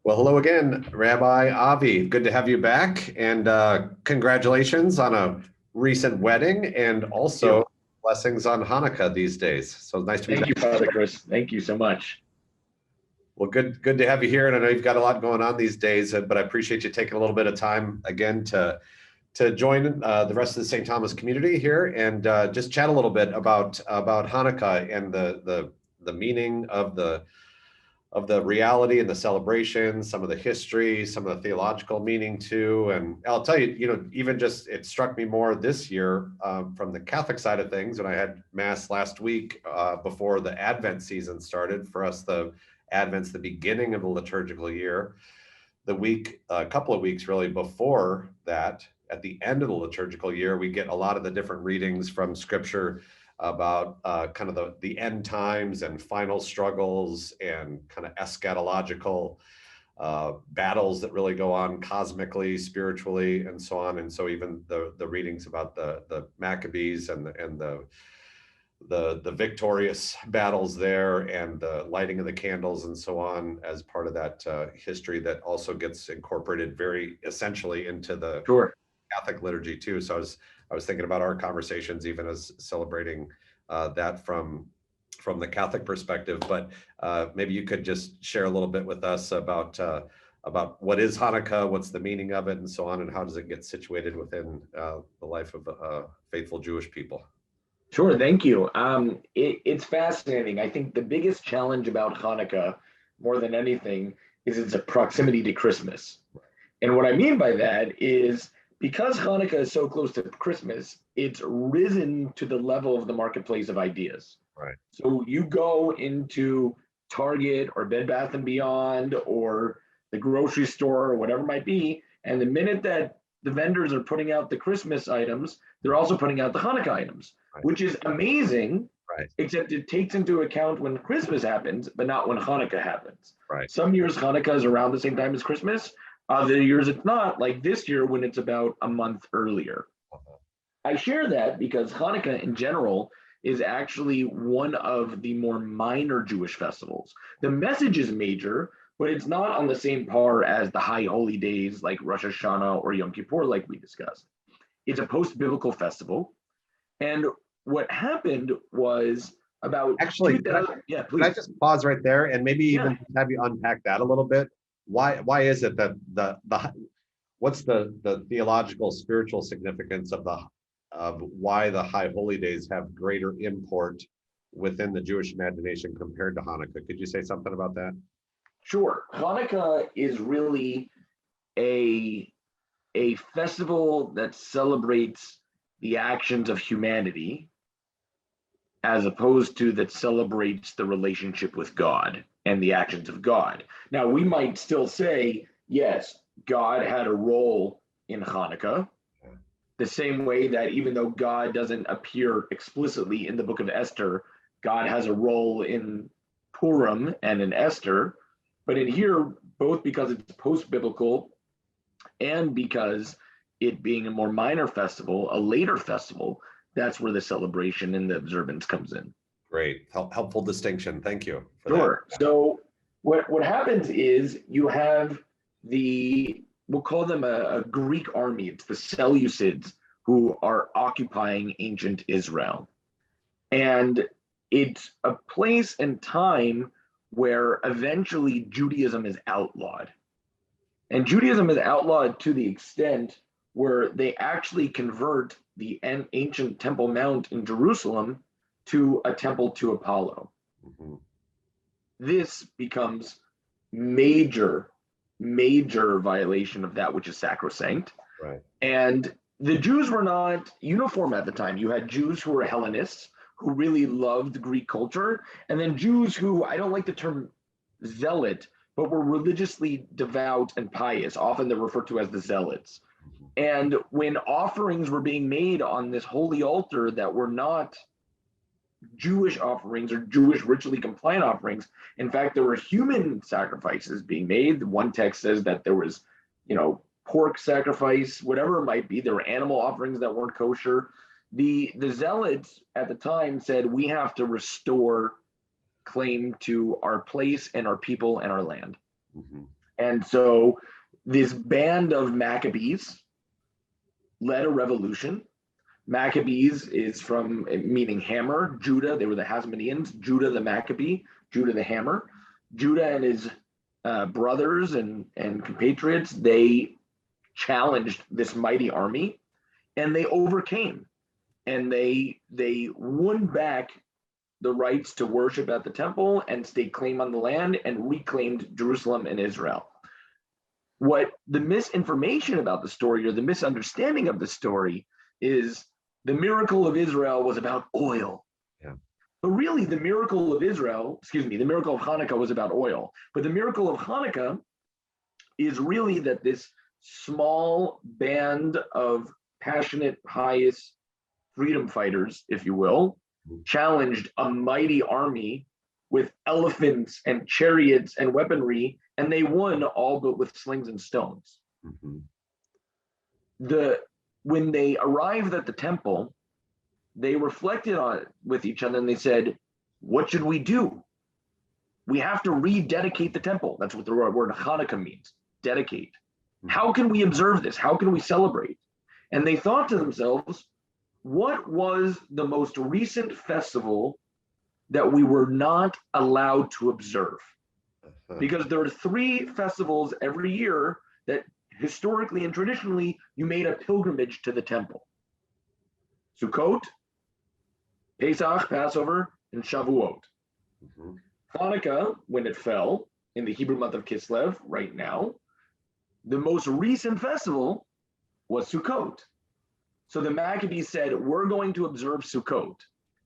Well, hello again, Rabbi Avi. Good to have you back, and congratulations on a recent wedding, and Thank also you. blessings on Hanukkah these days. So nice to be Thank back. you, Father Chris. Thank you so much. Well, good to have you here, and I know you've got a lot going on these days, but I appreciate you taking a little bit of time again to join the rest of the St. Thomas community here and just chat a little bit about Hanukkah and the meaning of the reality and the celebration, some of the history, some of the theological meaning too. And I'll tell you, even just it struck me more this year from the Catholic side of things. And I had Mass last week before the Advent season started. For us, the Advent's the beginning of the liturgical year. A couple of weeks really before that, at the end of the liturgical year, we get a lot of the different readings from Scripture about kind of the end times and final struggles and kind of eschatological battles that really go on cosmically, spiritually, and so on. And so even the readings about the Maccabees and the victorious battles there and the lighting of the candles and so on as part of that history that also gets incorporated very essentially into the Sure. Catholic liturgy too. So I was thinking about our conversations even as celebrating that from the Catholic perspective. But maybe you could just share a little bit with us about what is Hanukkah, what's the meaning of it, and so on, and how does it get situated within the life of faithful Jewish people. Sure. Thank you. It's fascinating. I think the biggest challenge about Hanukkah, more than anything, is its proximity to Christmas. And what I mean by that is because Hanukkah is so close to Christmas, it's risen to the level of the marketplace of ideas. Right. So you go into Target or Bed Bath and Beyond or the grocery store or whatever it might be, and the minute that the vendors are putting out the Christmas items, they're also putting out the Hanukkah items, Right. which is amazing. Right. Except it takes into account when Christmas happens, but not when Hanukkah happens. Right. Some years Hanukkah is around the same time as Christmas. Other years it's not, like this year when it's about a month earlier. I share that because Hanukkah in general is actually one of the more minor Jewish festivals. The message is major, but it's not on the same par as the high holy days like Rosh Hashanah or Yom Kippur, like we discussed. It's a post-biblical festival. And what happened was about Actually, yeah, can I please. just pause right there and maybe Yeah. even have you unpack that a little bit? Why is it that what's the theological spiritual significance of why the high holy days have greater import within the Jewish imagination compared to Hanukkah? Could you say something about that? Sure. Hanukkah is really a festival that celebrates the actions of humanity as opposed to that celebrates the relationship with God and the actions of God. Now, we might still say, yes, God had a role in Hanukkah, the same way that even though God doesn't appear explicitly in the book of Esther, God has a role in Purim and in Esther. But in here, both because it's post-biblical and because it being a more minor festival, a later festival, that's where the celebration and the observance comes in. Great, helpful distinction. Thank you for Sure. That. So what happens is you have we'll call them a Greek army. It's the Seleucids who are occupying ancient Israel. And it's a place and time where eventually Judaism is outlawed. And Judaism is outlawed to the extent where they actually convert the ancient Temple Mount in Jerusalem to a temple to Apollo. Mm-hmm. This becomes major violation of that which is sacrosanct. Right. And the Jews were not uniform at the time. You had Jews who were Hellenists, who really loved Greek culture, and then Jews who, I don't like the term zealot, but were religiously devout and pious. Often they're referred to as the zealots. And when offerings were being made on this holy altar that were not Jewish offerings or Jewish ritually compliant offerings, in fact, there were human sacrifices being made. One text says that there was, pork sacrifice, whatever it might be. There were animal offerings that weren't kosher. The zealots at the time said, we have to restore claim to our place and our people and our land. Mm-hmm. And And so this band of Maccabees led a revolution. Maccabees is from meaning hammer. Judah, they were the Hasmoneans. Judah the Maccabee, Judah the hammer. Judah and his brothers and compatriots, they challenged this mighty army, and they overcame. And they won back the rights to worship at the temple and stake claim on the land and reclaimed Jerusalem and Israel. What the misinformation about the story, or the misunderstanding of the story, is the miracle of Israel was about oil. Yeah. But really, the miracle of the miracle of Hanukkah was about oil. But the miracle of Hanukkah is really that this small band of passionate, pious freedom fighters, if you will, challenged a mighty army with elephants and chariots and weaponry, and they won all but with slings and stones. Mm-hmm. When they arrived at the temple, they reflected on it with each other, and they said, what should we do? We have to rededicate the temple. That's what the word Hanukkah means, dedicate. How can we observe this? How can we celebrate? And they thought to themselves, what was the most recent festival that we were not allowed to observe? Because there are 3 festivals every year that historically and traditionally you made a pilgrimage to the temple. Sukkot, Pesach, Passover, and Shavuot. Mm-hmm. Hanukkah, when it fell in the Hebrew month of Kislev right now, the most recent festival was Sukkot. So the Maccabees said, we're going to observe Sukkot.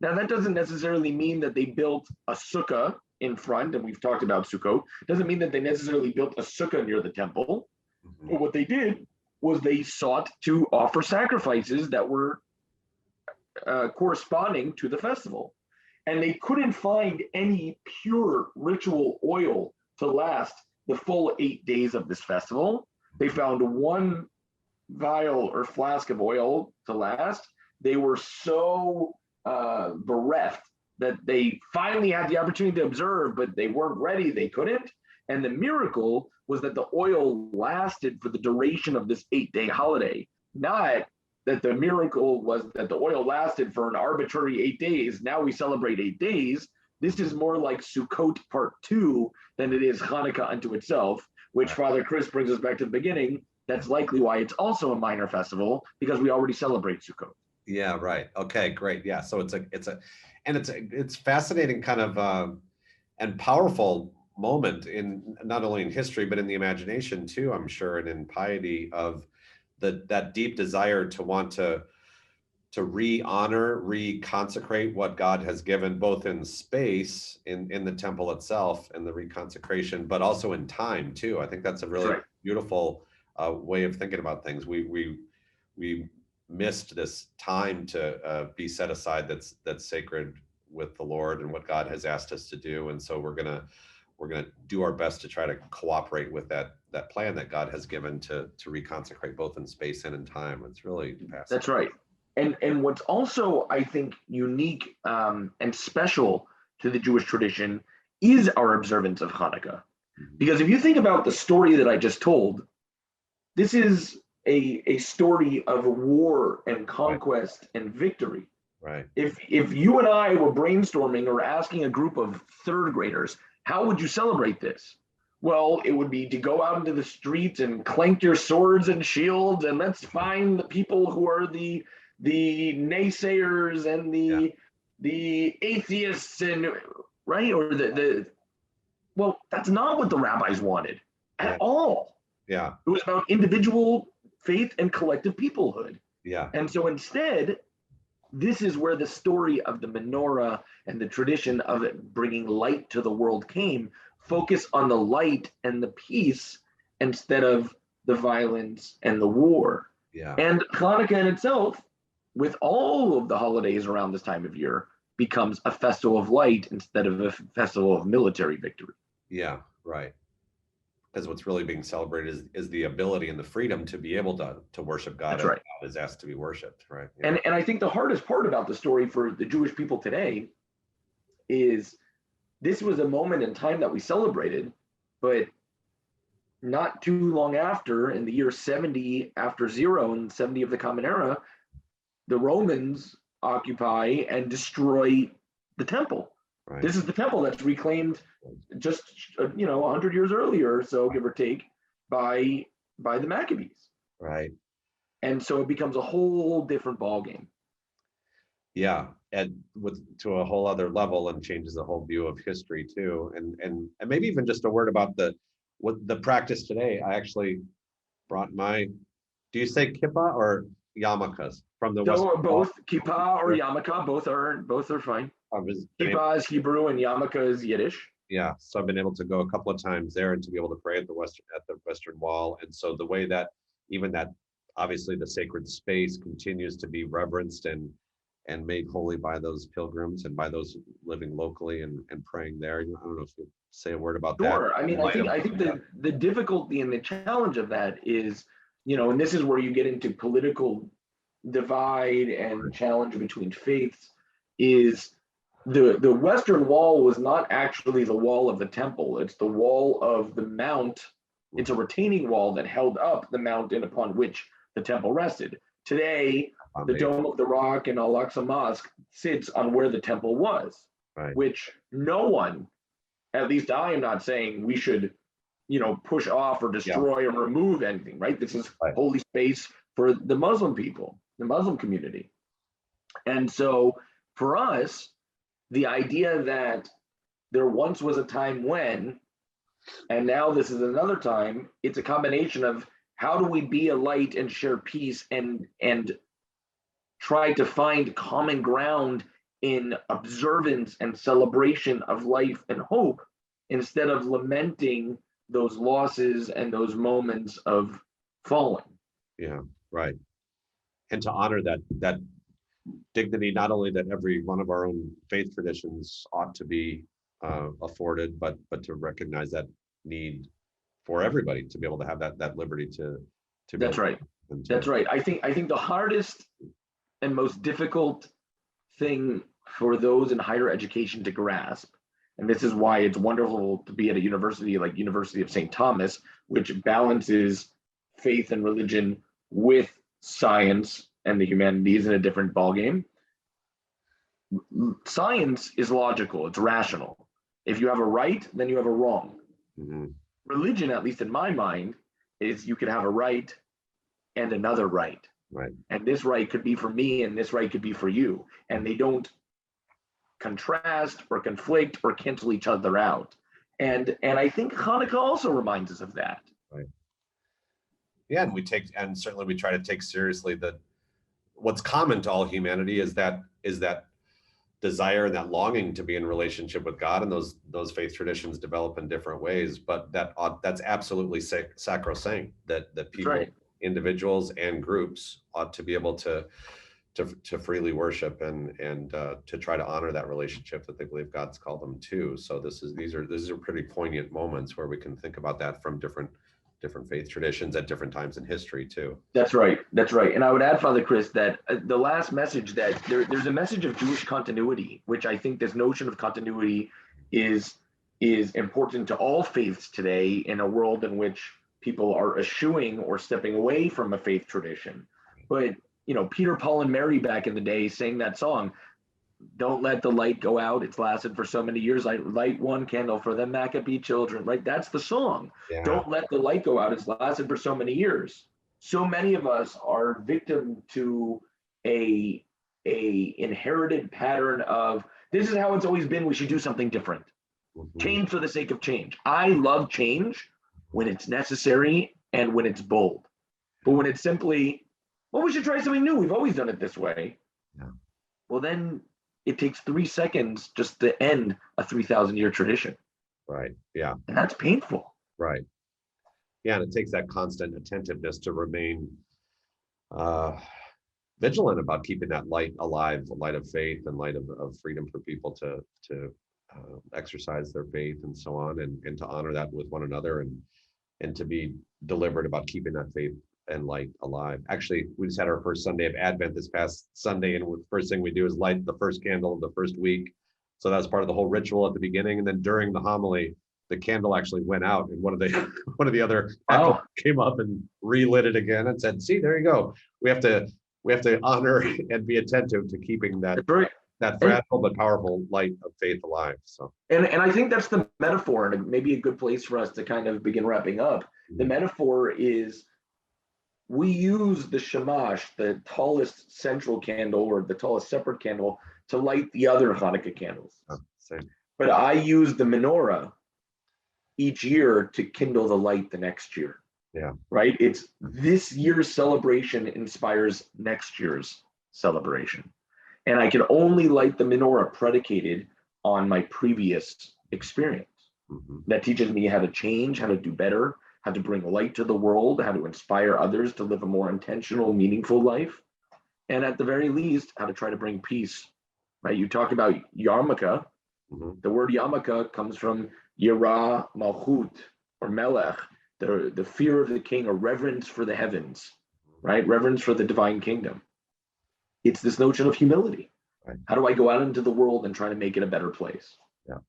Now, that doesn't necessarily mean that they built a sukkah in front, and we've talked about Sukkot. It doesn't mean that they necessarily built a sukkah near the temple. Mm-hmm. But what they did was they sought to offer sacrifices that were corresponding to the festival. And they couldn't find any pure ritual oil to last the full 8 days of this festival. They found 1 vial or flask of oil to last. They were so bereft that they finally had the opportunity to observe, but they weren't ready, they couldn't. And the miracle was that the oil lasted for the duration of this 8-day holiday. Not that the miracle was that the oil lasted for an arbitrary 8 days. Now we celebrate 8 days. This is more like Sukkot part 2 than it is Hanukkah unto itself, which Father Chris brings us back to the beginning. That's likely why it's also a minor festival, because we already celebrate Sukkot. Yeah, right. Okay, great. Yeah, so it's fascinating kind of and powerful moment in not only in history but in the imagination too, I'm sure, and in piety, of that deep desire to want to re-honor, reconsecrate what God has given, both in space in the temple itself and the reconsecration, but also in time too. I think that's a really beautiful way of thinking about things. We missed this time to be set aside that's sacred with the Lord and what God has asked us to do, and so we're gonna do our best to try to cooperate with that plan that God has given to reconsecrate both in space and in time. It's really fascinating. That's right. And what's also, I think, unique and special to the Jewish tradition is our observance of Hanukkah. Because if you think about the story that I just told, this is a story of war and conquest and victory. Right. If you and I were brainstorming or asking a group of 3rd graders, how would you celebrate this? Well, it would be to go out into the streets and clank your swords and shields, and let's find the people who are the naysayers and the atheists, and right, or well, that's not what the rabbis wanted at all. Yeah. It was about individual faith and collective peoplehood. Yeah. And so instead, this is where the story of the menorah and the tradition of it bringing light to the world came. Focus on the light and the peace instead of the violence and the war. Yeah. And Hanukkah in itself, with all of the holidays around this time of year, becomes a festival of light instead of a festival of military victory. Yeah, right. Because what's really being celebrated is the ability and the freedom to be able to worship God. That's right. God is asked to be worshipped, right? Yeah. And I think the hardest part about the story for the Jewish people today is this was a moment in time that we celebrated, but not too long after, in the year 70 after zero and 70 of the Common Era, the Romans occupy and destroy the temple. Right. This is the temple that's reclaimed just 100 years earlier or so, give or take, by the Maccabees. Right. And so it becomes a whole different ballgame. Yeah, and to a whole other level, and changes the whole view of history too. And maybe even just a word about the practice today. I actually brought my, do you say kippah or yarmulkes from the So Western both Wall? kippah or yarmulke, both are fine. Kippah is Hebrew and yarmulke is Yiddish. Yeah, so I've been able to go a couple of times there and to be able to pray at the Western Wall. And so the way that even that, obviously the sacred space continues to be reverenced and made holy by those pilgrims and by those living locally and praying there. I don't know if you say a word about that. Sure. I mean, I think the difficulty and the challenge of that is, and this is where you get into political divide and challenge between faiths, is the Western Wall was not actually the wall of the temple. It's the wall of the mount. It's a retaining wall that held up the mountain upon which the temple rested. Today, the Dome of the Rock and Al-Aqsa Mosque sits on where the temple was, right. Which no one, at least I am not saying we should, push off or destroy or remove anything, right? This is holy space for the Muslim people, the Muslim community. And so for us, the idea that there once was a time when, and now this is another time, it's a combination of how do we be a light and share peace and try to find common ground in observance and celebration of life and hope, instead of lamenting those losses and those moments of falling. Yeah, right. And to honor that dignity, not only that every one of our own faith traditions ought to be afforded, but to recognize that need for everybody to be able to have that liberty to That's right. That's right. I think the hardest and most difficult thing for those in higher education to grasp, and this is why it's wonderful to be at a university like University of St. Thomas, which balances faith and religion with science and the humanities in a different ballgame. Science is logical, it's rational. If you have a right, then you have a wrong. Mm-hmm. Religion, at least in my mind, is you could have a right and another right. Right. And this right could be for me and this right could be for you. And they don't contrast or conflict or cancel each other out. And I think Hanukkah also reminds us of that. Right. Yeah, and certainly we try to take seriously that what's common to all humanity is that desire and that longing to be in relationship with God, and those faith traditions develop in different ways. But that's absolutely sacrosanct. That people, right, individuals and groups ought to be able to freely worship and to try to honor that relationship that they believe God's called them to. So these are pretty poignant moments where we can think about that from different faith traditions at different times in history too. That's right. And I would add, Father Chris, that the last message, that there's a message of Jewish continuity, which I think this notion of continuity is important to all faiths today, in a world in which people are eschewing or stepping away from a faith tradition. But Peter, Paul, and Mary back in the day sang that song, "Don't let the light go out. It's lasted for so many years. I light one candle for the Maccabee children," right? That's the song. Yeah. Don't let the light go out. It's lasted for so many years. So many of us are victim to a inherited pattern of, this is how it's always been, we should do something different. Mm-hmm. Change for the sake of change. I love change when it's necessary and when it's bold. But when it's simply, well, we should try something new, we've always done it this way. Yeah. Well, then it takes 3 seconds just to end a 3,000-year tradition. Right. Yeah. And that's painful. Right. Yeah. And it takes that constant attentiveness to remain vigilant about keeping that light alive, the light of faith and light of freedom for people to exercise their faith and so on, and to honor that with one another, and to be deliberate about keeping that faith and light alive. Actually, we just had our first Sunday of Advent this past Sunday, and the first thing we do is light the first candle of the first week. So that's part of the whole ritual at the beginning. And then during the homily, the candle actually went out, and one of the one of the other Wow. came up and relit it again and said, "See, there you go. We have to honor and be attentive to keeping that That's right. that fragile but powerful light of faith alive." So, And I think that's the metaphor, and maybe a good place for us to kind of begin wrapping up. The metaphor is we use the shamash, the tallest central candle or the tallest separate candle, to light the other Hanukkah candles. same. But I use the menorah each year to kindle the light the next year. Yeah. Right? It's this year's celebration inspires next year's celebration. And I can only light the menorah predicated on my previous experience. That teaches me how to change, how to do better, how to bring light to the world, how to inspire others to live a more intentional, meaningful life. And at the very least, how to try to bring peace. Right? You talk about yarmulke. The word yarmulke comes from Yira Malchut or Melech, the fear of the king, or reverence for the heavens, right? Reverence for the divine kingdom. It's this notion of humility. Right. How do I go out into the world and try to make it a better place? Yeah,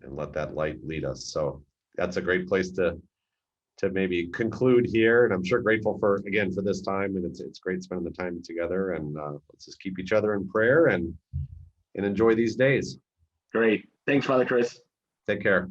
and let that light lead us. So that's a great place to maybe conclude here. And I'm sure grateful for this time, and it's great spending the time together. And let's just keep each other in prayer and enjoy these days. Great. Thanks, Father Chris. Take care.